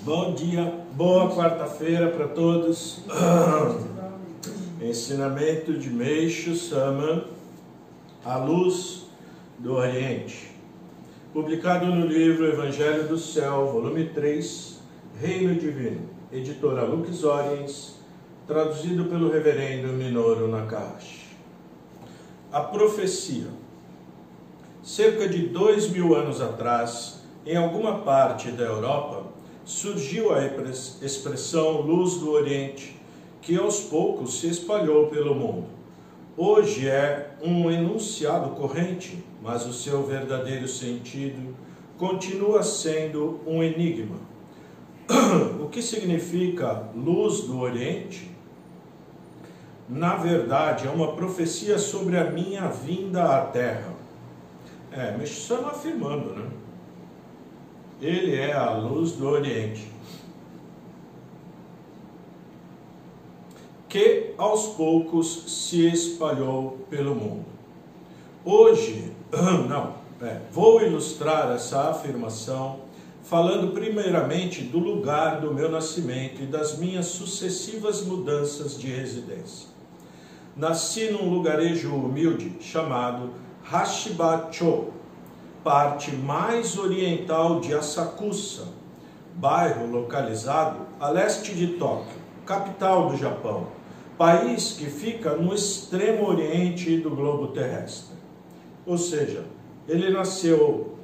Bom dia, boa quarta-feira para todos. Ensinamento de Meishu Sama, A Luz do Oriente. Publicado no livro Evangelho do Céu, volume 3, Reino Divino, editora Lux Oriens, traduzido pelo reverendo Minoru Nakahashi. A profecia. Cerca de 2000 anos atrás, em alguma parte da Europa, surgiu a expressão Luz do Oriente, que aos poucos se espalhou pelo mundo. Hoje é um enunciado corrente, mas o seu verdadeiro sentido continua sendo um enigma. O que significa Luz do Oriente? Na verdade, é uma profecia sobre a minha vinda à Terra. Meishu Sama afirmando, né? Ele é a luz do Oriente, que aos poucos se espalhou pelo mundo. Hoje, vou ilustrar essa afirmação falando primeiramente do lugar do meu nascimento e das minhas sucessivas mudanças de residência. Nasci num lugarejo humilde chamado Hashiba-cho, parte mais oriental de Asakusa, bairro localizado a leste de Tóquio, capital do Japão, país que fica no extremo oriente do globo terrestre. Ou seja, ele nasceu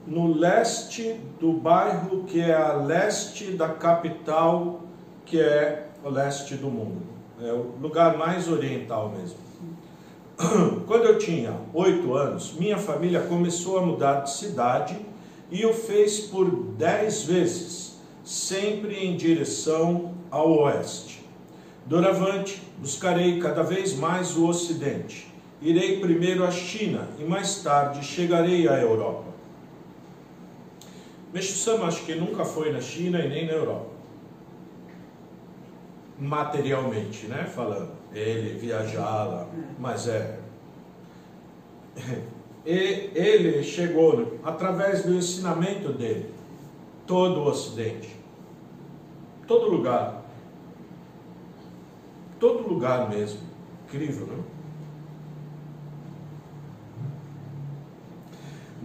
no leste do bairro que é a leste da capital, que é o leste do mundo. É o lugar mais oriental mesmo. Quando eu tinha 8 anos, minha família começou a mudar de cidade e o fez por 10 vezes, sempre em direção ao oeste. Doravante, buscarei cada vez mais o ocidente. Irei primeiro à China e mais tarde chegarei à Europa. Meishu Sama acho que nunca foi na China e nem na Europa. Materialmente, né, falando. Ele viajava, mas ele chegou através do ensinamento dele, todo o Ocidente, todo lugar mesmo, incrível, não?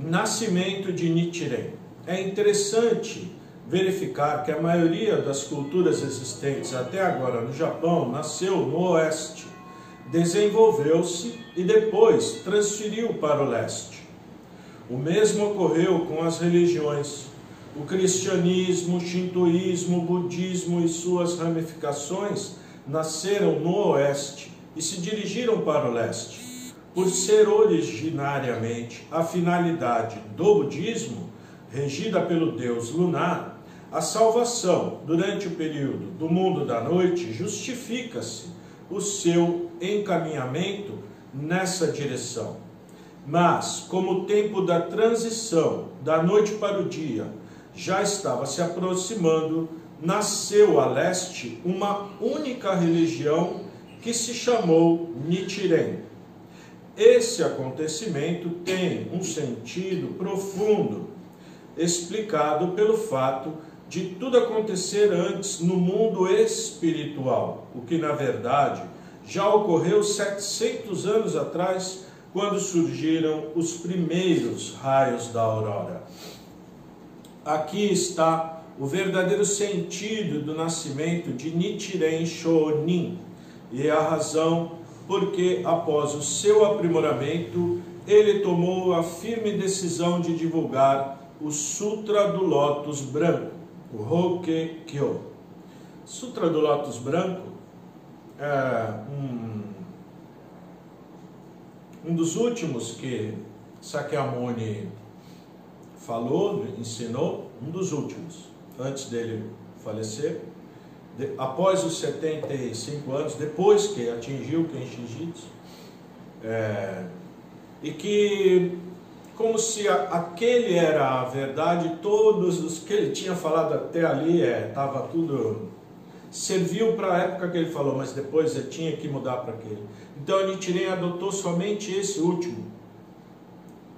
Nascimento de Nichiren. É interessante verificar que a maioria das culturas existentes até agora no Japão nasceu no oeste, desenvolveu-se e depois transferiu para o leste. O mesmo ocorreu com as religiões. O cristianismo, o shintoísmo, o budismo e suas ramificações nasceram no oeste e se dirigiram para o leste. Por ser originariamente a finalidade do budismo, regida pelo deus lunar, a salvação, durante o período do mundo da noite, justifica-se o seu encaminhamento nessa direção. Mas, como o tempo da transição da noite para o dia já estava se aproximando, nasceu a leste uma única religião que se chamou Nichiren. Esse acontecimento tem um sentido profundo, explicado pelo fato de tudo acontecer antes no mundo espiritual, o que na verdade já ocorreu 700 anos atrás, quando surgiram os primeiros raios da aurora. Aqui está o verdadeiro sentido do nascimento de Nichiren Shonin e a razão porque, após o seu aprimoramento, ele tomou a firme decisão de divulgar o Sutra do Lótus Branco, o Hokkekyo. Sutra do Lótus Branco é um dos últimos que Sakyamuni falou, ensinou, um dos últimos, antes dele falecer, após os 75 anos, depois que atingiu o Kenshin-jitsu, e que, como se aquele era a verdade, todos os que ele tinha falado até ali, estava tudo, serviu para a época que ele falou, mas depois ele tinha que mudar para aquele. Então Nichiren adotou somente esse último,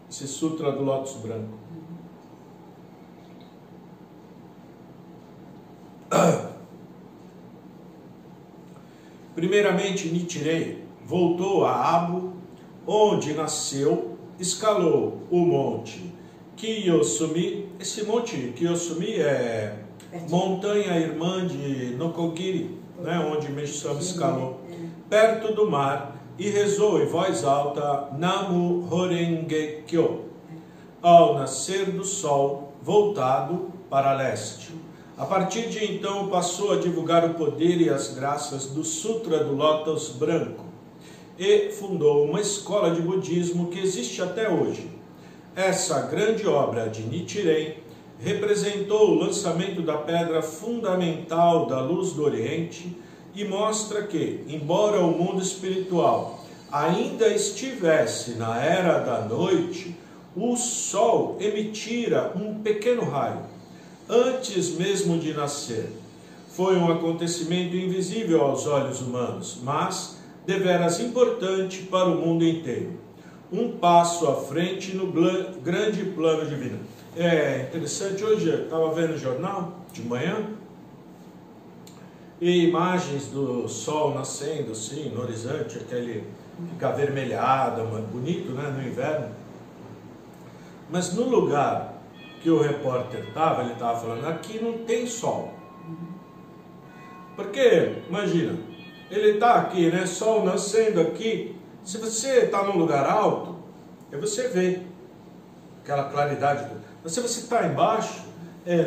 esse Sutra do Lótus Branco. Primeiramente, Nichiren voltou a Abo, onde nasceu, escalou o monte Kiyosumi. Esse monte Kiyosumi é montanha irmã de Nokogiri, né, onde Meshu-sama escalou, perto do mar, e rezou em voz alta Namu Horenge Kyo, ao nascer do sol voltado para leste. A partir de então passou a divulgar o poder e as graças do Sutra do Lótus Branco e fundou uma escola de budismo que existe até hoje. Essa grande obra de Nichiren representou o lançamento da pedra fundamental da luz do Oriente e mostra que, embora o mundo espiritual ainda estivesse na era da noite, o sol emitira um pequeno raio, antes mesmo de nascer. Foi um acontecimento invisível aos olhos humanos, mas deveras importante para o mundo inteiro. Um passo à frente no grande plano divino. É interessante, hoje eu estava vendo o jornal de manhã, e imagens do sol nascendo assim, no horizonte, aquele fica avermelhado, bonito, né, no inverno. Mas no lugar que o repórter estava, ele estava falando, aqui não tem sol. Porque, imagina, ele está aqui, né, sol nascendo aqui. Se você está num lugar alto, aí você vê aquela claridade. Mas se você está embaixo,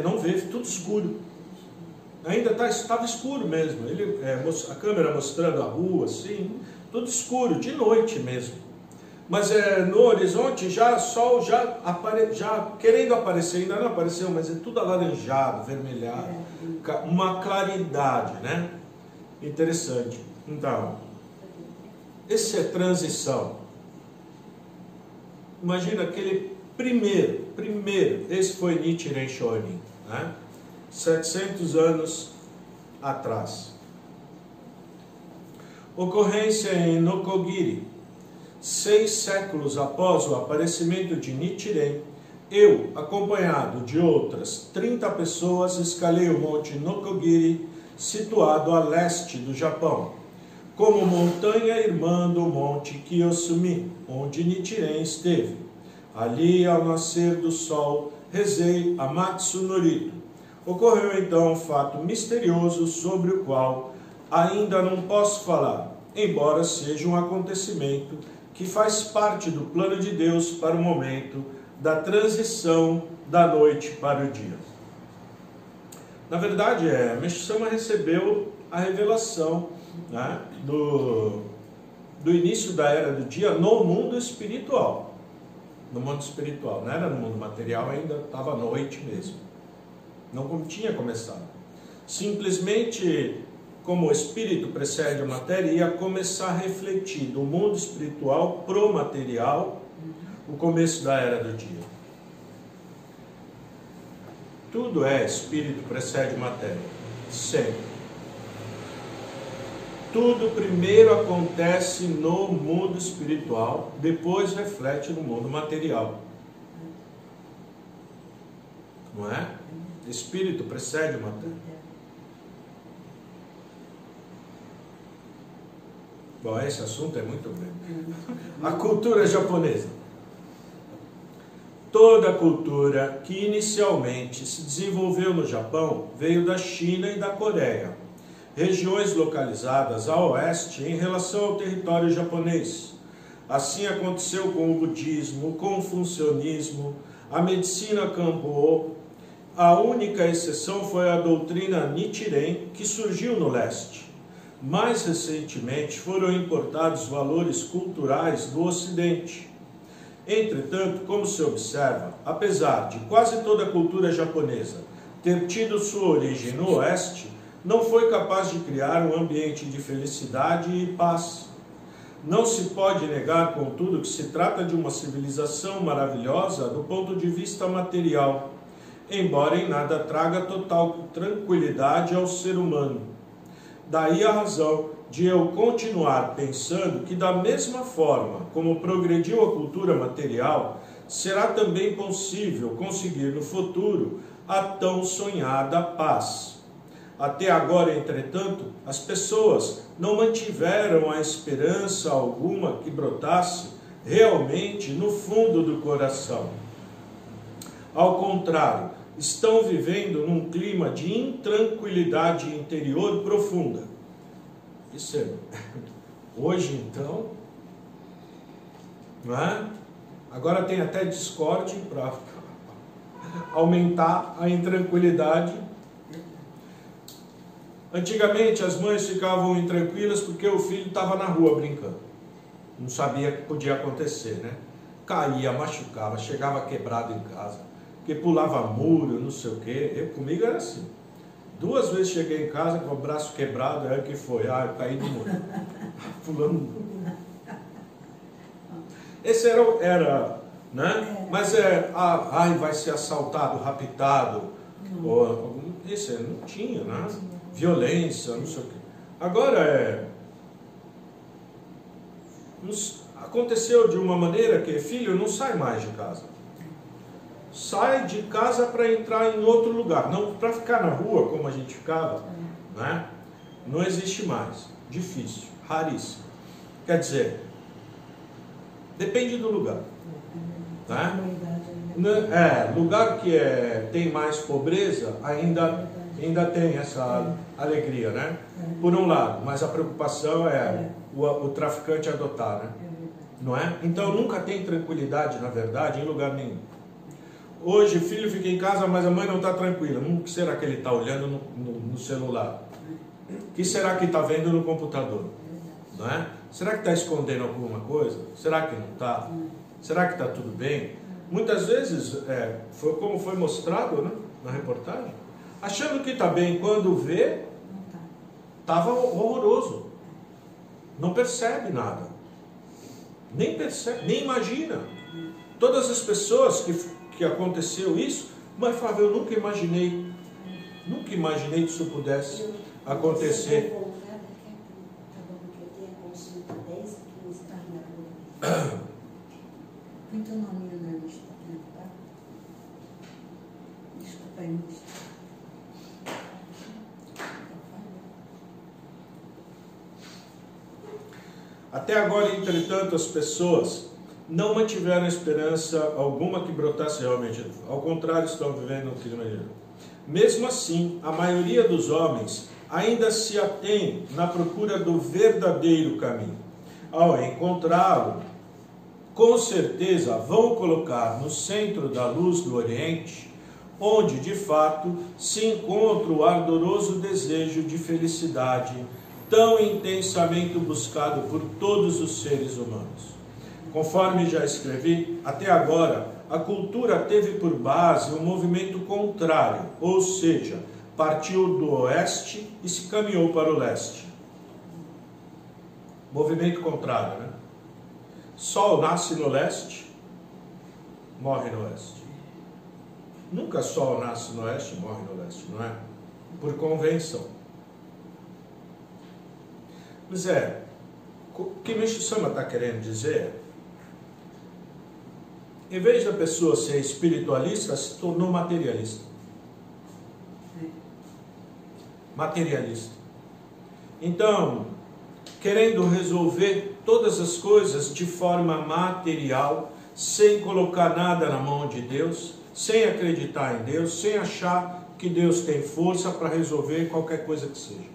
não vê, tudo escuro. Ainda estava escuro mesmo. A câmera mostrando a rua, assim, tudo escuro, de noite mesmo. Mas no horizonte já sol já querendo aparecer, ainda não apareceu, mas é tudo alaranjado, vermelhado, uma claridade, né? Interessante. Então, essa é transição. Imagina aquele primeiro, esse foi Nichiren Shonin, né? 700 anos atrás. Ocorrência em Nokogiri. 6 séculos após o aparecimento de Nichiren, eu, acompanhado de outras 30 pessoas, escalei o monte Nokogiri, situado a leste do Japão, como montanha irmã do monte Kiyosumi, onde Nichiren esteve. Ali, ao nascer do sol, rezei Amatsu no Rito. Ocorreu então um fato misterioso sobre o qual ainda não posso falar, embora seja um acontecimento que faz parte do plano de Deus para o momento da transição da noite para o dia. Na verdade, Meshu-sama recebeu a revelação, né, do início da era do dia no mundo espiritual. No mundo espiritual, não era no mundo material, ainda estava à noite mesmo. Não tinha começado. Simplesmente, como o espírito precede a matéria, ia começar a refletir do mundo espiritual pro material o começo da era do dia. Tudo espírito precede matéria, sempre. Tudo primeiro acontece no mundo espiritual, depois reflete no mundo material. Não é? Espírito precede matéria. Bom, esse assunto é muito grande. A cultura japonesa. Toda a cultura que inicialmente se desenvolveu no Japão veio da China e da Coreia, regiões localizadas a oeste em relação ao território japonês. Assim aconteceu com o budismo, o confucionismo, a medicina Kanbo. A única exceção foi a doutrina Nichiren, que surgiu no leste. Mais recentemente foram importados valores culturais do Ocidente. Entretanto, como se observa, apesar de quase toda a cultura japonesa ter tido sua origem no Oeste, não foi capaz de criar um ambiente de felicidade e paz. Não se pode negar, contudo, que se trata de uma civilização maravilhosa do ponto de vista material, embora em nada traga total tranquilidade ao ser humano. Daí a razão de eu continuar pensando que, da mesma forma como progrediu a cultura material, será também possível conseguir no futuro a tão sonhada paz. até agora, entretanto, as pessoas não mantiveram a esperança alguma que brotasse realmente no fundo do coração. Ao contrário, estão vivendo num clima de intranquilidade interior profunda. Isso é... Hoje, então, não é? Agora tem até Discord para aumentar a intranquilidade. Antigamente as mães ficavam intranquilas porque o filho estava na rua brincando. Não sabia o que podia acontecer, né? Caía, machucava, chegava quebrado em casa, que pulava muro, não sei o quê. Comigo era assim. 2 vezes cheguei em casa com o braço quebrado, aí o que foi? Ah, eu caí do muro. Pulando muro. Esse era, né? Mas vai ser assaltado, raptado, isso não tinha, né? Violência, não sei o quê. Agora aconteceu de uma maneira que filho não sai mais de casa. Sai de casa para entrar em outro lugar, não para ficar na rua como a gente ficava, né? Não existe mais. Difícil, raríssimo. Quer dizer, depende do lugar, né? Lugar que tem mais pobreza ainda tem essa alegria, né? Por um lado, mas a preocupação é o traficante adotar, né? Não é? Então nunca tem tranquilidade, na verdade, em lugar nenhum. Hoje o filho fica em casa, mas a mãe não está tranquila. O que será que ele está olhando no celular? O que será que está vendo no computador? Não é? Será que está escondendo alguma coisa? Será que não está? Será que está tudo bem? Muitas vezes, como foi mostrado, né, na reportagem, achando que está bem, quando vê, estava horroroso. Não percebe nada. Nem percebe, nem imagina. Todas as pessoas que aconteceu isso, mas Flávio, eu nunca imaginei que isso pudesse acontecer. Põe teu nome na lista, tá? Desculpa aí, lista. Até agora, entretanto, as pessoas não mantiveram esperança alguma que brotasse realmente. Ao contrário, estão vivendo um clima de... Mesmo assim, a maioria dos homens ainda se atém na procura do verdadeiro caminho. Ao encontrá-lo, com certeza vão colocar no centro da luz do Oriente, onde de fato se encontra o ardoroso desejo de felicidade, tão intensamente buscado por todos os seres humanos. Conforme já escrevi, até agora, a cultura teve por base um movimento contrário, ou seja, partiu do oeste e se caminhou para o leste. Movimento contrário, né? Sol nasce no leste, morre no oeste. Nunca Sol nasce no oeste e morre no leste, não é? Por convenção. Mas o que Meixo Sama está querendo dizer? Em vez da pessoa ser espiritualista, se tornou materialista. Materialista. Então, querendo resolver todas as coisas de forma material, sem colocar nada na mão de Deus, sem acreditar em Deus, sem achar que Deus tem força para resolver qualquer coisa que seja.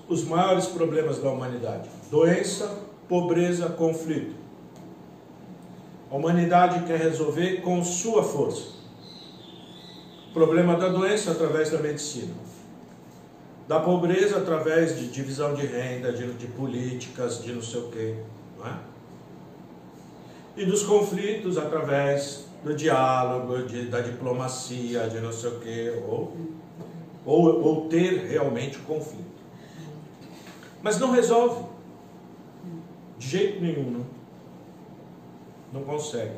Os maiores problemas da humanidade: doença, pobreza, conflito. A humanidade quer resolver com sua força. O problema da doença através da medicina. Da pobreza através de divisão de renda, de políticas, de não sei o quê, não é? E dos conflitos através do diálogo, da diplomacia, de não sei o quê, ou ter realmente conflito. Mas não resolve. De jeito nenhum, não consegue.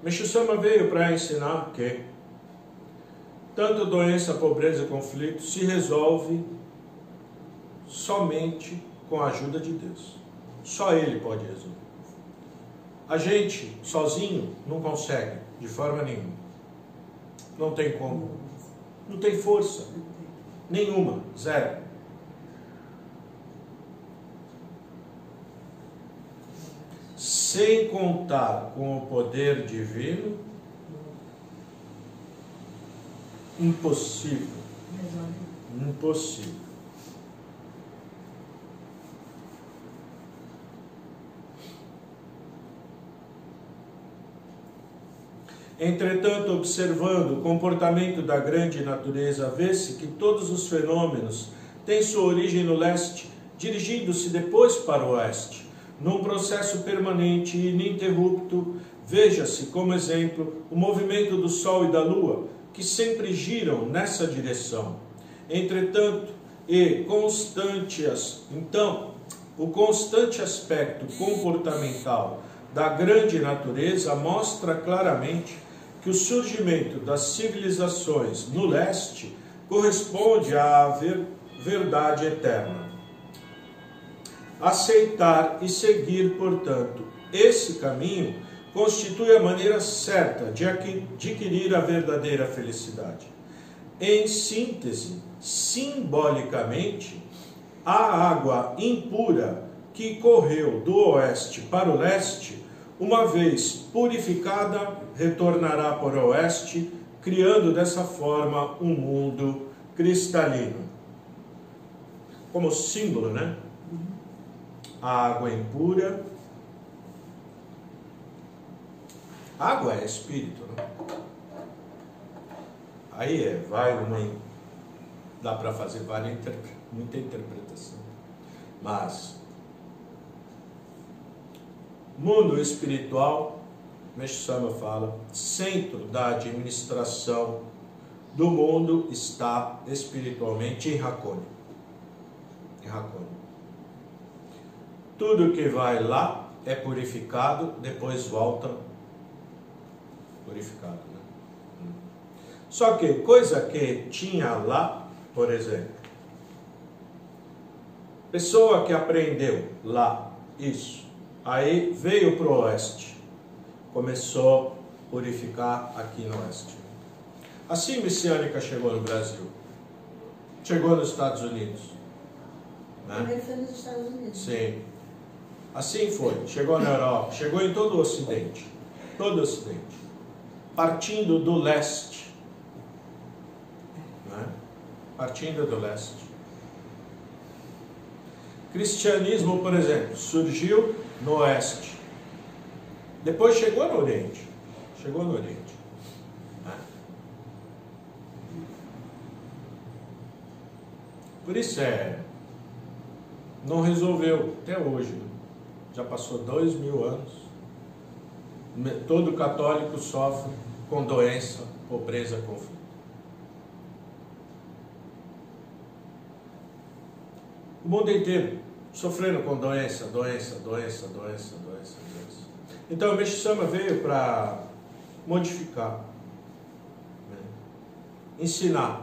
Meixo Sama veio para ensinar que tanto doença, pobreza e conflito se resolve somente com a ajuda de Deus. Só Ele pode resolver. A gente, sozinho, não consegue, de forma nenhuma. Não tem como. Não tem força. Nenhuma. Zero. Sem contar com o poder divino, impossível. Impossível. Entretanto, observando o comportamento da grande natureza, vê-se que todos os fenômenos têm sua origem no leste, dirigindo-se depois para o oeste. Num processo permanente e ininterrupto, veja-se como exemplo o movimento do Sol e da Lua, que sempre giram nessa direção. Entretanto, o constante aspecto comportamental da grande natureza mostra claramente que o surgimento das civilizações no leste corresponde à verdade eterna. Aceitar e seguir, portanto, esse caminho constitui a maneira certa de adquirir a verdadeira felicidade. Em síntese, simbolicamente, a água impura que correu do oeste para o leste, uma vez purificada, retornará para o oeste, criando dessa forma um mundo cristalino. Como símbolo, né? A água impura. Água é espírito, né? Aí dá para fazer muita interpretação. Mas mundo espiritual, Meixo Sama fala, centro da administração do mundo está espiritualmente em Hakone. Em Hakone. Tudo que vai lá é purificado, depois volta purificado, né? Só que coisa que tinha lá, por exemplo, pessoa que aprendeu lá isso, aí veio para o oeste, começou a purificar aqui no oeste. Assim Messiânica chegou no Brasil, chegou nos Estados Unidos, né? Primeiro foi nos Estados Unidos. Sim. Assim foi, chegou na Europa, chegou em todo o Ocidente, partindo do leste, né? Partindo do leste. Cristianismo, por exemplo, surgiu no oeste, depois chegou no Oriente, né? Por isso não resolveu até hoje, né? Já passou 2000 anos, todo católico sofre com doença, pobreza, conflito. O mundo inteiro sofrendo com doença. Então o Meixo Sama veio para modificar, né? Ensinar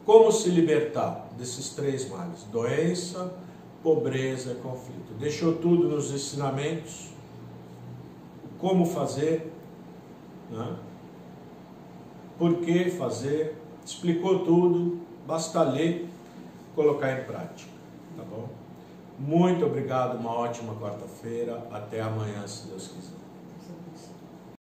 como se libertar desses três males: doença, pobreza e conflito. Deixou tudo nos ensinamentos, como fazer, né? Por que fazer, explicou tudo, basta ler, colocar em prática, tá bom? Muito obrigado, uma ótima quarta-feira, até amanhã, se Deus quiser.